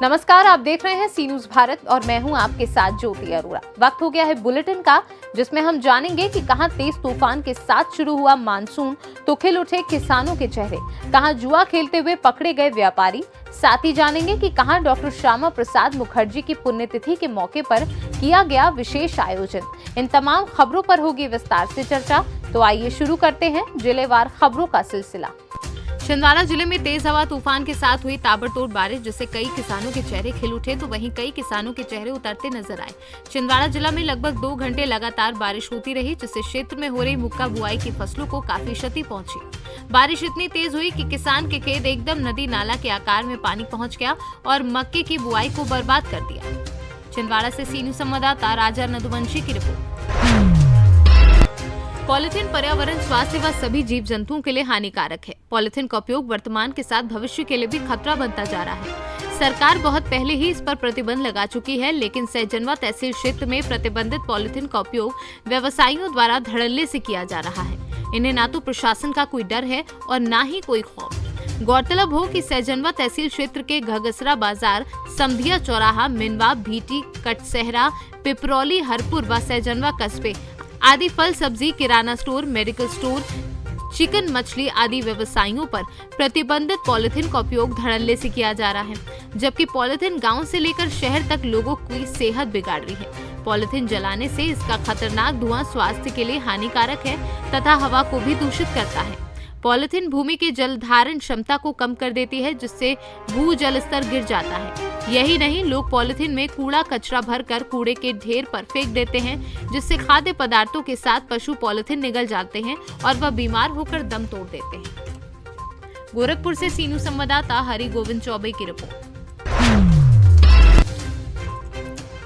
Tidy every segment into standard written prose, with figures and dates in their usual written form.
नमस्कार, आप देख रहे हैं सी न्यूज भारत और मैं हूं आपके साथ ज्योति अरोड़ा। वक्त हो गया है बुलेटिन का, जिसमें हम जानेंगे कि कहां तेज तूफान के साथ शुरू हुआ मानसून तो खिल उठे किसानों के चेहरे, कहां जुआ खेलते हुए पकड़े गए व्यापारी। साथ ही जानेंगे कि कहां डॉक्टर श्यामा प्रसाद मुखर्जी की पुण्यतिथि के मौके पर किया गया विशेष आयोजन। इन तमाम खबरों पर होगी विस्तार से चर्चा। तो आइए शुरू करते हैं जिलेवार खबरों का सिलसिला। छिंदवाड़ा जिले में तेज हवा तूफान के साथ हुई ताबड़तोड़ बारिश, जिससे कई किसानों के चेहरे खिल उठे तो वहीं कई किसानों के चेहरे उतरते नजर आए। छिंदवाड़ा जिला में लगभग 2 घंटे लगातार बारिश होती रही, जिससे क्षेत्र में हो रही मुक्का बुआई की फसलों को काफी क्षति पहुंची। बारिश इतनी तेज हुई कि किसान के खेत एकदम नदी नाला के आकार में पानी पहुँच गया और मक्के की बुआई को बर्बाद कर दिया। छिंदवाड़ा से सी न्यूज संवाददाता राजा नदुवंशी की रिपोर्ट। पॉलिथीन पर्यावरण, स्वास्थ्य व सभी जीव जंतुओं के लिए हानिकारक है। पॉलिथीन का उपयोग वर्तमान के साथ भविष्य के लिए भी खतरा बनता जा रहा है। सरकार बहुत पहले ही इस पर प्रतिबंध लगा चुकी है, लेकिन सैजनवा तहसील क्षेत्र में प्रतिबंधित पॉलिथीन का उपयोग व्यवसायियों द्वारा धड़ल्ले से किया जा रहा है। इन्हें ना तो प्रशासन का कोई डर है और न ही कोई खौफ। गौरतलब हो कि सैजनवा तहसील क्षेत्र के घगसरा बाजार, समधिया चौराहा, मिनवा, भीटी, कटसहरा, पिपरौली, हरपुर व सैजनवा कस्बे आदि फल सब्जी, किराना स्टोर, मेडिकल स्टोर, चिकन मछली आदि व्यवसायियों पर प्रतिबंधित पॉलिथीन का उपयोग धड़ल्ले से किया जा रहा है, जबकि पॉलिथीन गांव से लेकर शहर तक लोगों की सेहत बिगाड़ रही है। पॉलिथीन जलाने से इसका खतरनाक धुआं स्वास्थ्य के लिए हानिकारक है तथा हवा को भी दूषित करता है। पॉलिथीन भूमि की जल धारण क्षमता को कम कर देती है, जिससे भू जल स्तर गिर जाता है। यही नहीं, लोग पॉलिथीन में कूड़ा कचरा भरकर कूड़े के ढेर पर फेंक देते हैं, जिससे खाद्य पदार्थों के साथ पशु पॉलिथीन निगल जाते हैं और वह बीमार होकर दम तोड़ देते हैं। गोरखपुर से सी न्यूज संवाददाता हरि गोविंद चौबे की रिपोर्ट।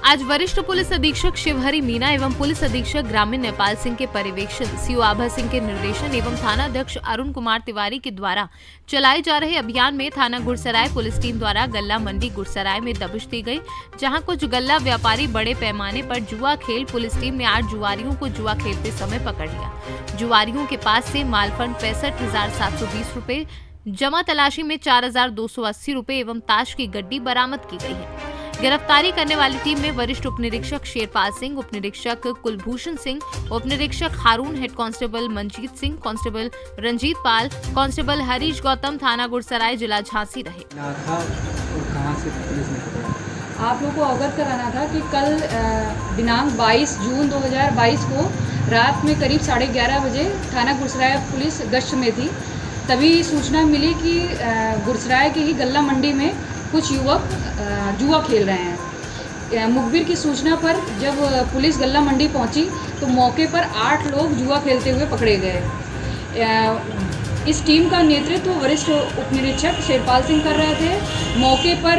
आज वरिष्ठ पुलिस अधीक्षक शिवहरी मीना एवं पुलिस अधीक्षक ग्रामीण नेपाल सिंह के पर्यवेक्षण, सीओ आभा सिंह के निर्देशन एवं थाना अध्यक्ष अरुण कुमार तिवारी के द्वारा चलाए जा रहे अभियान में थाना गुड़सराय पुलिस टीम द्वारा गल्ला मंडी गुड़सराय में दबिश दी गई, जहां कुछ गल्ला व्यापारी बड़े पैमाने पर जुआ खेल पुलिस टीम ने 8 जुआरियों को जुआ खेलते समय पकड़ लिया। जुआरियों के पास से मालफंड 65,720 रूपए, जमा तलाशी में 4,280 रूपए एवं ताश की गड्डी बरामद की गई है। गिरफ्तारी करने वाली टीम में वरिष्ठ उप निरीक्षक शेरपाल सिंह, उप निरीक्षक कुलभूषण सिंह, उप निरीक्षक Haroon, head constable Manjeet Singh, constable Ranjeet Pal, constable Harish Gautam, थाना गुड़सराय, जिला झांसी रहे। आप लोगों को अवगत कराना था कि कल दिनांक 22 जून 2022 को रात में करीब 11:30 बजे थाना गुड़सराय पुलिस गश्त में थी। तभी सूचना मिली कि गुड़सराय के ही गल्ला मंडी में कुछ युवक जुआ खेल रहे हैं। मुखबिर की सूचना पर जब पुलिस गल्ला मंडी पहुंची तो मौके पर 8 लोग जुआ खेलते हुए पकड़े गए। इस टीम का नेतृत्व वरिष्ठ उप निरीक्षक शेरपाल सिंह कर रहे थे। मौके पर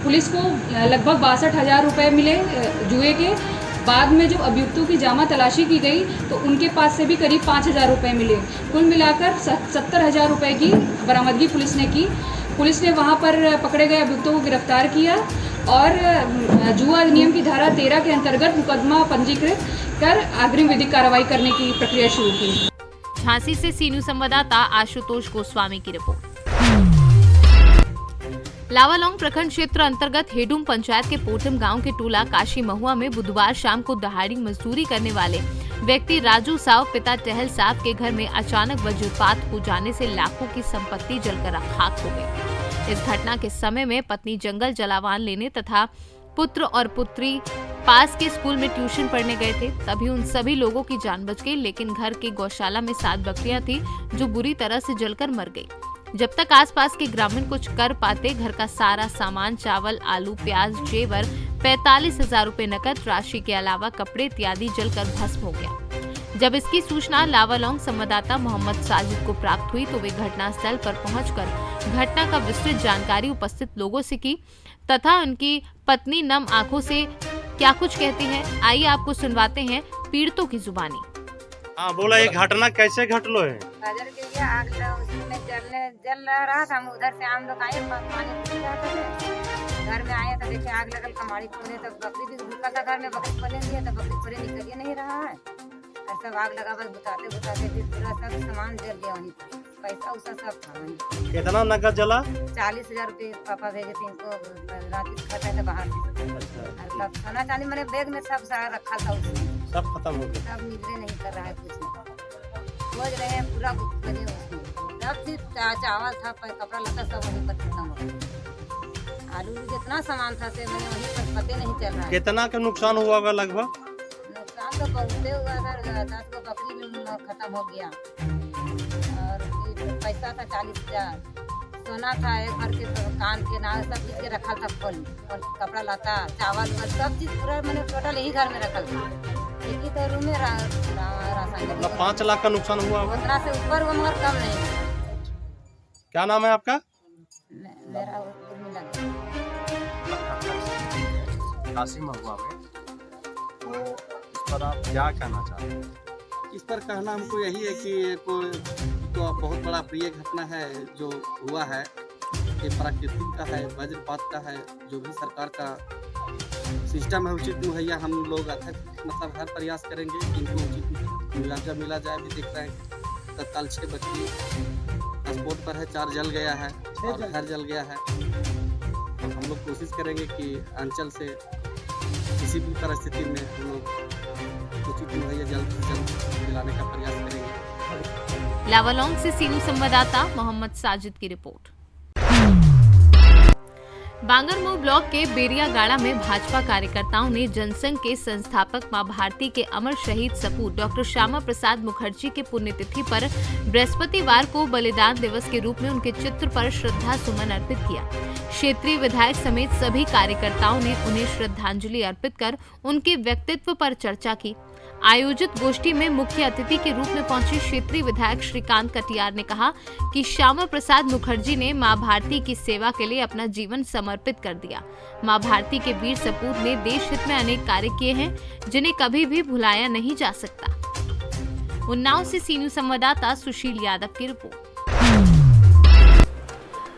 पुलिस को लगभग 62,000 रुपये मिले जुए के। बाद में जब अभियुक्तों की जामा तलाशी की गई तो उनके पास से भी करीब 5,000 रुपये मिले। कुल मिलाकर 70,000 रुपये की बरामदगी पुलिस ने की। पुलिस ने वहां पर पकड़े गए अभियुक्तों को गिरफ्तार किया और जुआ अधिनियम की धारा 13 के अंतर्गत मुकदमा पंजीकृत कर अग्रिम विधिक कार्रवाई करने की प्रक्रिया शुरू की। झांसी से सी न्यूज संवाददाता आशुतोष गोस्वामी की रिपोर्ट। लावालौंग प्रखंड क्षेत्र अंतर्गत हेडुम पंचायत के पोटम गांव के टोला काशी महुआ में बुधवार शाम को दहाड़ी मजदूरी करने वाले व्यक्ति राजू साव पिता टहल साव के घर में अचानक वज्रपात हो जाने से लाखों की संपत्ति जलकर खाक हो गई। इस घटना के समय में पत्नी जंगल जलावान लेने तथा पुत्र और पुत्री पास के स्कूल में ट्यूशन पढ़ने गए थे। तभी उन सभी लोगों की जान बच गई, लेकिन घर के गौशाला में 7 बकरियां थी जो बुरी तरह से जलकर मर गई। जब तक आसपास के ग्रामीण कुछ कर पाते, घर का सारा सामान चावल, आलू, प्याज, जेवर, 45,000 रुपए नकद राशि के अलावा कपड़े इत्यादि जलकर भस्म हो गया। जब इसकी सूचना लावालौंग संवाददाता मोहम्मद साजिद को प्राप्त हुई तो वे घटनास्थल पर पहुंचकर घटना का विस्तृत जानकारी उपस्थित लोगों से की तथा उनकी पत्नी नम आंखों से क्या कुछ कहती है, आइए आपको सुनवाते हैं पीड़ितों की जुबानी। हाँ बोला, ये घटना कैसे घटलो है? बाजार के लिए आग उसमें जल रहा था। हम उधर से हम लोग आए, पानी पी रहे थे। घर में आए तो देखे आग लगल, कमाड़ी खोले तो बकरी भी भूखा था घर में, बकरी खोले दिए तो बकरी खोले निकल नहीं रहा है। और सब आग लगा बस बुताते बुताते फिर पूरा सब सामान जल गया वहीं पर। पैसा उसा सब था वहीं। कितना नगद जला? 40,000 रुपये पापा भेजे थे इनको, रात को खा थे बाहर से। और सब सोना चांदी मैंने बैग में सब सारा रखा था उसमें, सब खत्म हो गया। सब मिलने नहीं कर रहा है कुछ नहीं। खोज रहे हैं पूरा बजे उसमें, सब चीज चावल था, कपड़ा लता सब वहीं पर खत्म हो गया। आलू जितना सामान था से मैंने वहीं पर पते नहीं चल रहा है। कितना का नुकसान हुआ होगा लगभग? नुकसान तो बहुते हुआ सर, 10 को बकरी में खत्म हो गया और पैसा था 40,000, सोना था एक भर के, तो कान के नाल सब चीज के रखा था फल और कपड़ा लता चावल सब चीज पूरा मैंने टोटल यही घर में रखा था। एक ही तो रूम में राशन। मतलब 5 लाख का नुकसान हुआ होगा। उतना से ऊपर हुआ मगर कम नहीं। क्या नाम है आपका? मेरा उर्मिला कासिम हुआ में, तो इस पर आप क्या कहना चाहते हैं? इस पर कहना हमको यही है कि कोई तो बहुत बड़ा प्रिय घटना है जो हुआ है, ये प्राकृतिक का है, वज्रपात का है। जो भी सरकार का सिस्टम है उचित मुहैया हम लोग मतलब हर प्रयास करेंगे कि इनको उचित मिला जाए। भी देख रहे हैं तत्काल 6 बच्चे पासपोर्ट पर है, 4 जल गया है और घर जल गया है। तो हम लोग कोशिश करेंगे कि अंचल से किसी भी परिस्थिति में हम लोग उचित मुहैया जल्द से जल्द दिलाने का प्रयास करेंगे। लावालौंग से सीनू संवाददाता मोहम्मद साजिद की रिपोर्ट। बांगरमऊ ब्लॉक के बेरियागाड़ा में भाजपा कार्यकर्ताओं ने जनसंघ के संस्थापक मां भारती के अमर शहीद सपूत डॉक्टर श्यामा प्रसाद मुखर्जी के पुण्यतिथि पर बृहस्पतिवार को बलिदान दिवस के रूप में उनके चित्र पर श्रद्धा सुमन अर्पित किया। क्षेत्रीय विधायक समेत सभी कार्यकर्ताओं ने उन्हें श्रद्धांजलि अर्पित कर उनके व्यक्तित्व पर चर्चा की। आयोजित गोष्ठी में मुख्य अतिथि के रूप में पहुंचे क्षेत्रीय विधायक श्रीकांत कटियार ने कहा कि श्यामा प्रसाद मुखर्जी ने मां भारती की सेवा के लिए अपना जीवन समर्पित कर दिया। मां भारती के वीर सपूत ने देश हित में अनेक कार्य किए हैं जिन्हें कभी भी भुलाया नहीं जा सकता। उन्नाव से सीनू संवाददाता सुशील यादव की रिपोर्ट।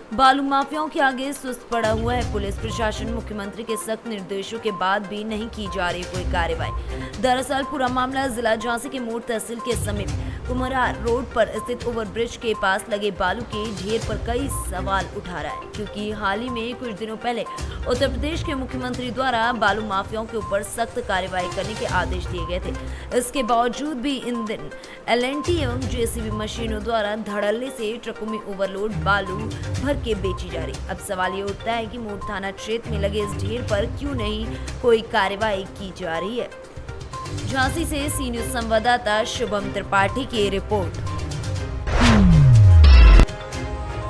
बालू माफियाओं के आगे सुस्त पड़ा हुआ है पुलिस प्रशासन। मुख्यमंत्री के सख्त निर्देशों के बाद भी नहीं की जा रही कोई कार्रवाई। दरअसल पूरा मामला जिला झांसी के मोड़ तहसील के समीप कुमरार रोड पर स्थित ओवरब्रिज के पास लगे बालू के ढेर पर कई सवाल उठा रहा है, क्योंकि हाल ही में कुछ दिनों पहले उत्तर प्रदेश के मुख्यमंत्री द्वारा बालू माफियाओं के ऊपर सख्त कार्रवाई करने के आदेश दिए गए थे। इसके बावजूद भी इन दिन LNT एवं JCB मशीनों द्वारा धड़ल्ले से ट्रकों में ओवरलोड बालू भर के बेची जा रही। अब सवाल ये उठता है कि मोड़ थाना क्षेत्र में लगे इस ढेर पर क्यों नहीं कोई कार्रवाई की जा रही है। झांसी से सी न्यूज संवाददाता शुभम त्रिपाठी की रिपोर्ट।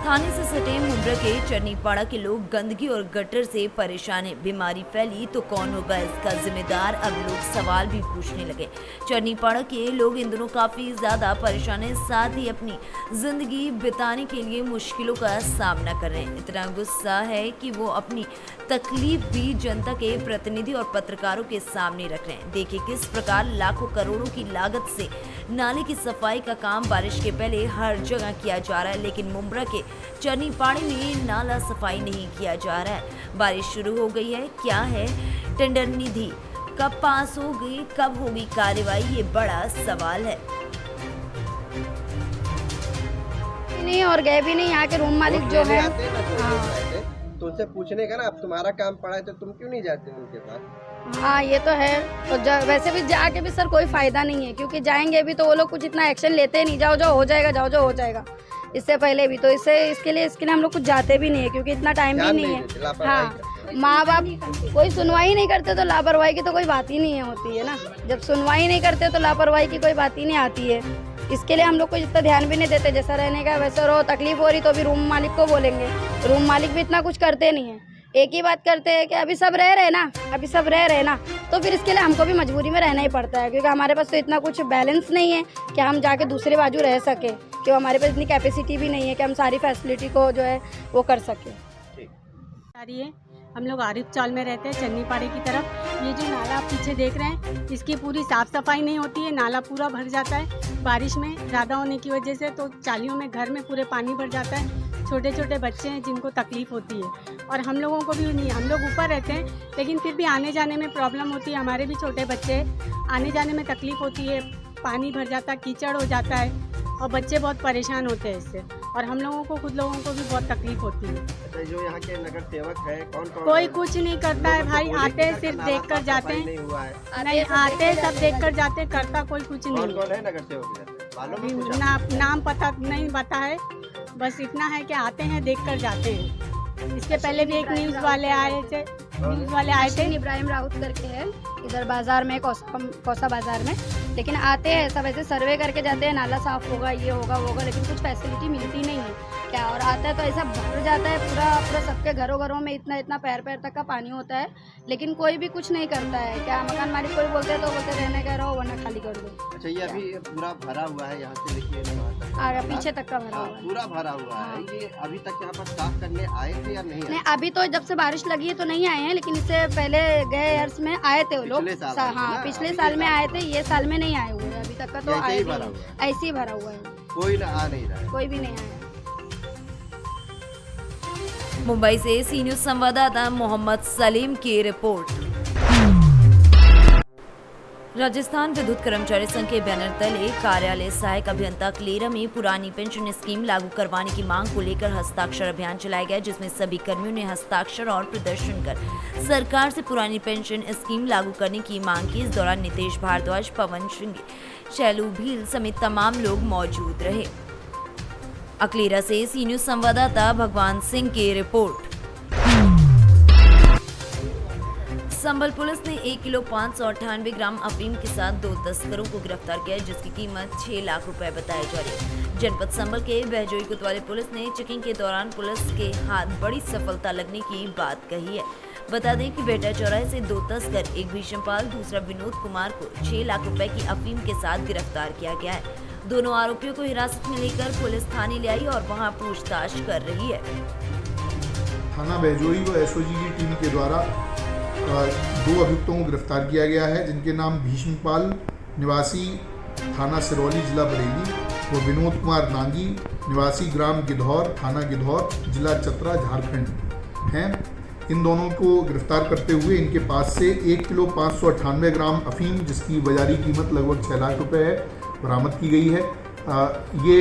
थाने से सटे मुंब्रा के चरनीपाड़ा के लोग गंदगी और गटर से परेशान हैं। बीमारी फैली तो कौन होगा इसका जिम्मेदार, अब लोग सवाल भी पूछने लगे। चरनीपाड़ा के लोग इन दिनों काफी ज्यादा परेशान हैं, साथ ही अपनी जिंदगी बिताने के लिए मुश्किलों का सामना कर रहे हैं। इतना गुस्सा है कि वो अपनी तकलीफ भी जनता के प्रतिनिधि और पत्रकारों के सामने रख रहे हैं। देखिए किस प्रकार लाखों करोड़ों की लागत से नाले की सफाई का काम बारिश के पहले हर जगह किया जा रहा है, लेकिन मुंब्रा के चरनीपाड़ी में नाला सफाई नहीं किया जा रहा है। बारिश शुरू हो गई है, क्या है टेंडर निधि कब पास होगी, कब होगी कार्रवाई, ये बड़ा सवाल है। नहीं और गए भी नहीं, यहाँ के रूम मालिक जो है तो उनसे पूछने का ना, अब तुम्हारा काम पड़ा है तो तुम क्यों नहीं जाते उनके पास? हाँ ये तो है। तो वैसे भी जाके भी सर कोई फायदा नहीं है, क्योंकि जाएंगे भी तो वो लोग कुछ इतना एक्शन लेते नहीं। जाओ जाओ हो जाएगा, जाओ जाओ हो जाएगा। इससे पहले भी तो इसके लिए हम लोग कुछ जाते भी नहीं है, क्योंकि इतना टाइम भी नहीं है। हाँ माँ बाप कोई सुनवाई नहीं करते तो लापरवाही की तो कोई बात ही नहीं होती है ना। जब सुनवाई नहीं करते तो लापरवाही की कोई बात ही नहीं आती है। इसके लिए हम लोग को इतना ध्यान भी नहीं देते। जैसा रहने का वैसा रहो, तकलीफ हो रही तो अभी रूम मालिक को बोलेंगे। रूम मालिक भी इतना कुछ करते नहीं है, एक ही बात करते हैं कि अभी सब रह रहे ना, तो फिर इसके लिए हमको भी मजबूरी में रहना ही पड़ता है, क्योंकि हमारे पास तो इतना कुछ बैलेंस नहीं है कि हम जाके दूसरे बाजू रह सके, कि हमारे पास इतनी कैपेसिटी भी नहीं है कि हम सारी फैसिलिटी को जो है वो कर सके। हम लोग आरिफ चाल में रहते हैं, चन्नीपाड़े की तरफ। ये जो नाला आप पीछे देख रहे हैं, इसकी पूरी साफ सफाई नहीं होती है। नाला पूरा भर जाता है बारिश में ज़्यादा होने की वजह से, तो चालियों में घर में पूरे पानी भर जाता है। छोटे छोटे बच्चे हैं जिनको तकलीफ़ होती है, और हम लोगों को भी नहीं, हम लोग ऊपर रहते हैं लेकिन फिर भी आने जाने में प्रॉब्लम होती है। हमारे भी छोटे बच्चे, आने जाने में तकलीफ़ होती है, पानी भर जाता है, कीचड़ हो जाता है और बच्चे बहुत परेशान होते हैं इससे, और हम लोगों को, खुद लोगों को भी बहुत तकलीफ होती है। अच्छा, जो यहाँ के नगर सेवक है कौन कौन? कोई कुछ नहीं करता है भाई, आते हैं सिर्फ देख कर जाते हैं। नहीं हुआ है, नहीं, आते हैं सब देख कर जाते हैं, करता कोई कुछ कौन नहीं। कौन है नगर सेवक इधर? मालूम है कुछ? नाम पता नहीं पता है, बस इतना है कि आते हैं देख कर जाते हैं। इसके पहले भी एक न्यूज़ वाले आए थे, इब्राहिम राउत करके है इधर बाजार में, कौसा बाजार में, लेकिन आते हैं सब ऐसे सर्वे करके जाते हैं, नाला साफ होगा, ये होगा वो होगा, लेकिन कुछ फैसिलिटी मिलती नहीं है क्या। और आता है तो ऐसा भर जाता है पूरा सबके घरों में, इतना पैर तक का पानी होता है, लेकिन कोई भी कुछ नहीं करता है क्या। मकान मालिक कोई बोलते हैं तो बोलते रहने का रहो वरना खाली कर दो। अच्छा, ये अभी पूरा भरा हुआ है, यहाँ से लेके पीछे तक का भरा हुआ है, पूरा भरा हुआ है। ये अभी तक यहाँ पर साफ करने आए थे या नहीं? नहीं, अभी तो जब से बारिश लगी है तो नहीं आए हैं, लेकिन इससे पहले गए ईयर्स में आए थे वो लोग। हाँ, पिछले साल में आए थे, ये साल में नहीं आए हुए अभी तक का, तो आए ऐसे ही भरा हुआ है, कोई आ नहीं रहा है, कोई भी नहीं आया। मुंबई से सी न्यूज़ संवाददाता मोहम्मद सलीम की रिपोर्ट। राजस्थान विद्युत कर्मचारी संघ के बैनर तले कार्यालय सहायक अभियंता क्लेरा में पुरानी पेंशन स्कीम लागू करवाने की मांग को लेकर हस्ताक्षर अभियान चलाया गया, जिसमें सभी कर्मियों ने हस्ताक्षर और प्रदर्शन कर सरकार से पुरानी पेंशन स्कीम लागू करने की मांग की। इस दौरान नितेश भारद्वाज, पवन सिंह, शैलू भील समेत तमाम लोग मौजूद रहे। अकलेरा से सी न्यूज़ संवाददाता भगवान सिंह की रिपोर्ट। संभल पुलिस ने 1 किलो 598 ग्राम अफीम के साथ 2 तस्करों को गिरफ्तार किया, जिसकी कीमत 6 लाख रुपए बताई जा रही है। जनपद संभल के बहजोई कोतवाली पुलिस ने चेकिंग के दौरान पुलिस के हाथ बड़ी सफलता लगने की बात कही है। बता दें कि बेटा चौराहे से 2 तस्कर, एक भीषमपाल, दूसरा विनोद कुमार को 6 लाख रुपए की अफीम के साथ गिरफ्तार किया गया है। दोनों आरोपियों को हिरासत में लेकर पुलिस थाने ले आई और वहां पूछताछ कर रही है। थाना बहजोई व एसओजी की टीम के द्वारा 2 अभियुक्तों को गिरफ्तार किया गया है, जिनके नाम भीष्मपाल निवासी थाना सिरौली जिला बरेली व विनोद कुमार नांगी निवासी ग्राम गिधौर थाना गिधौर जिला चतरा झारखंड हैं। इन दोनों को गिरफ्तार करते हुए इनके पास से 1 किलो 598 ग्राम अफीम, जिसकी बाजारी कीमत लगभग 6 लाख रुपए है, बरामद की गई है। ये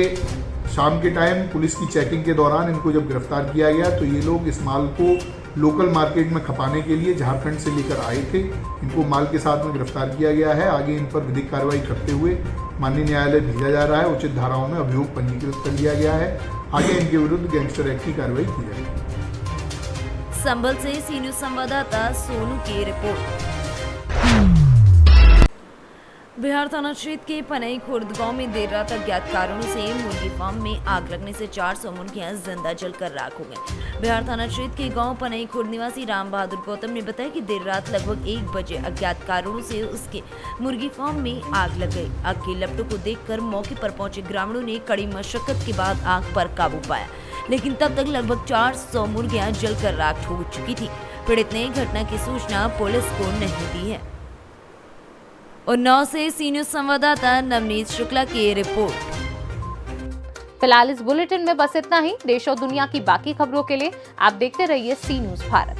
शाम के टाइम पुलिस की चेकिंग के दौरान इनको जब गिरफ्तार किया गया तो ये लोग इस माल को लोकल मार्केट में खपाने के लिए झारखंड से लेकर आए थे। इनको माल के साथ में गिरफ्तार किया गया है। आगे इन पर विधिक कार्रवाई करते हुए माननीय न्यायालय भेजा जा रहा है। उचित धाराओं में अभियोग पंजीकृत कर लिया गया है। आगे इनके विरुद्ध गैंगस्टर एक्ट की कार्रवाई की जाएगी। संभल से सी न्यूज़ संवाददाता सोनू की रिपोर्ट। बिहार थाना क्षेत्र के पनई खुर्द गांव में देर रात अज्ञात कारणों से मुर्गी फार्म में आग लगने से 400 मुर्गियां जिंदा जलकर राख हो गईं। बिहार थाना क्षेत्र के गांव पनई खुर्द निवासी राम बहादुर गौतम ने बताया कि देर रात लगभग 1 बजे अज्ञात कारणों से उसके मुर्गी फार्म में आग लग गई। आग की लपटों को देखकर मौके पर पहुंचे ग्रामीणों ने कड़ी मशक्कत के बाद आग पर काबू पाया, लेकिन तब तक लगभग 400 मुर्गियां जलकर राख हो चुकी थी। पीड़ित ने घटना की सूचना पुलिस को नहीं दी है। उन्नाव से सी न्यूज़ संवाददाता नवनीत शुक्ला की रिपोर्ट। फिलहाल इस बुलेटिन में बस इतना ही। देश और दुनिया की बाकी खबरों के लिए आप देखते रहिए सी न्यूज़ भारत।